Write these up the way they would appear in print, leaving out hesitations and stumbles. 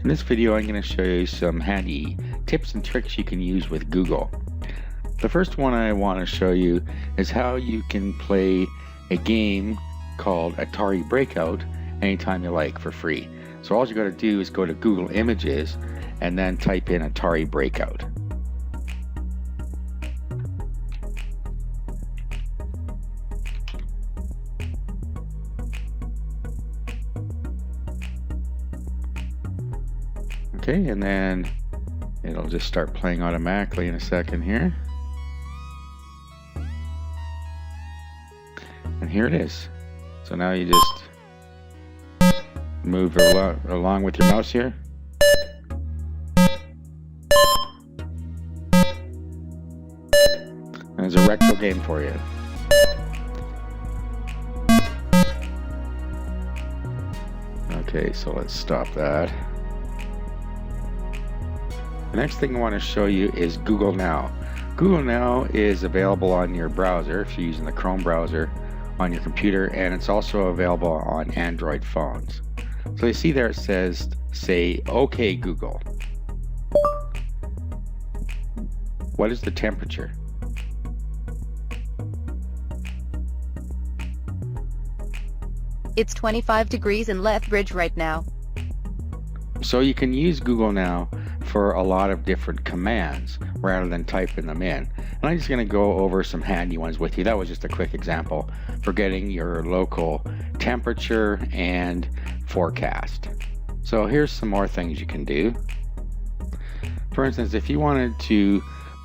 In this video, I'm going to show you some handy tips and tricks you can use with Google. The first one I want to show you is how you can play a game called Atari Breakout anytime you like for free. So all you got to do is go to Google Images and then type in Atari Breakout. Okay, and then it'll just start playing automatically in a second here. And here it is. So now you just move along with your mouse here. And there's a retro game for you. Okay, so let's stop that. The next thing I want to show you is Google Now. Google Now is available on your browser if you're using the Chrome browser on your computer, and it's also available on Android phones. So you see there it says, say, OK Google. What is the temperature? It's 25 degrees in Lethbridge right now. So you can use Google Now for a lot of different commands rather than typing them in. And I'm just going to go over some handy ones with you. That was just a quick example for getting your local temperature and forecast. So here's some more things you can do. For instance, if you wanted to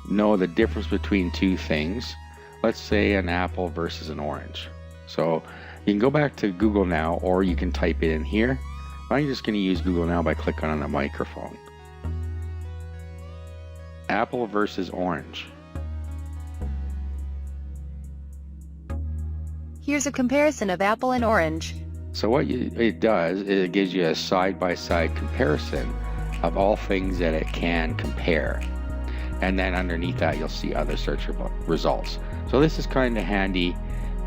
know the difference between two things, let's say an apple versus an orange. So you can go back to Google Now, or you can type it in here. I'm just going to use Google Now by clicking on the microphone. Apple versus orange. Here's a comparison of apple and orange. So what it does is it gives you a side-by-side comparison of all things that it can compare. And then underneath that you'll see other search results. So this is kind of handy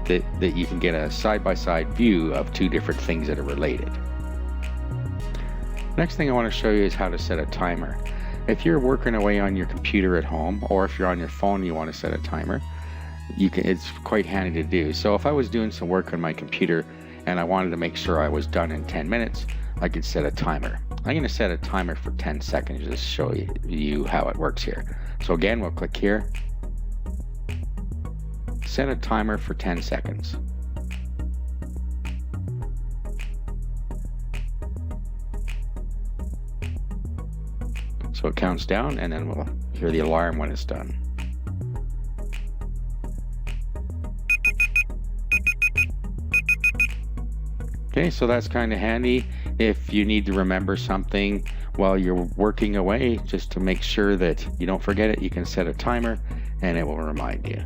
that you can get a side-by-side view of two different things that are related. Next thing I want to show you is how to set a timer. If you're working away on your computer at home, or if you're on your phone and you want to set a timer, it's quite handy to do. So if I was doing some work on my computer and I wanted to make sure I was done in 10 minutes, I could set a timer. I'm going to set a timer for 10 seconds just to show you how it works here. So again, we'll click here. Set a timer for 10 seconds. So it counts down, and then we'll hear the alarm when it's done. Okay, so that's kind of handy if you need to remember something while you're working away, just to make sure that you don't forget it. You can set a timer and it will remind you.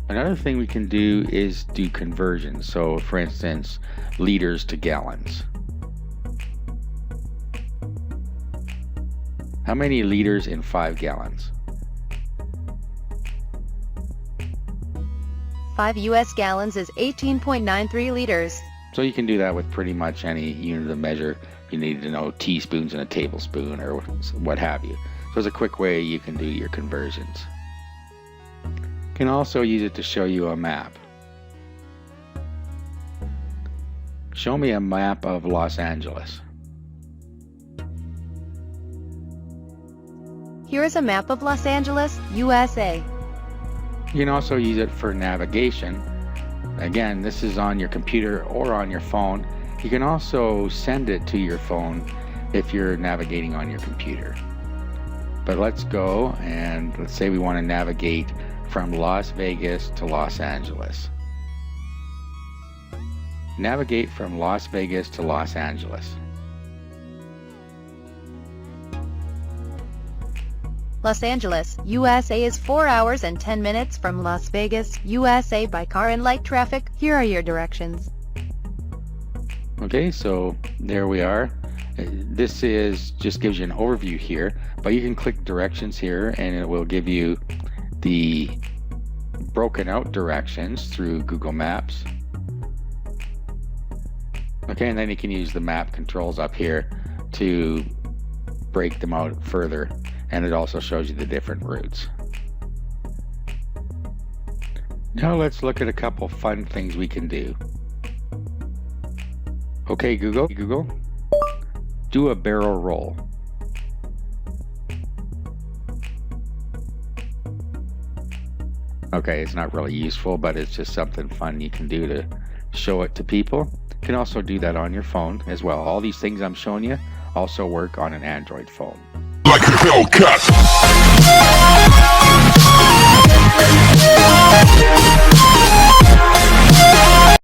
Another thing we can do is do conversions. So for instance, liters to gallons. How many liters in 5 gallons? 5 US gallons is 18.93 liters. So you can do that with pretty much any unit of measure. You need to know teaspoons and a tablespoon or what have you. So it's a quick way you can do your conversions. You can also use it to show you a map. Show me a map of Los Angeles. Here is a map of Los Angeles, USA. You can also use it for navigation. Again, this is on your computer or on your phone. You can also send it to your phone if you're navigating on your computer. But let's go and let's say we want to navigate from Las Vegas to Los Angeles. Navigate from Las Vegas to Los Angeles. Los Angeles, USA is 4 hours and 10 minutes from Las Vegas, USA by car and light traffic. Here are your directions. Okay, so there we are. This just gives you an overview here, but you can click directions here and it will give you the broken out directions through Google Maps. Okay, and then you can use the map controls up here to break them out further, and it also shows you the different routes. Now let's look at a couple fun things we can do. Okay, Google, do a barrel roll. Okay, it's not really useful, but it's just something fun you can do to show it to people. You can also do that on your phone as well. All these things I'm showing you also work on an Android phone. Like a Hellcat.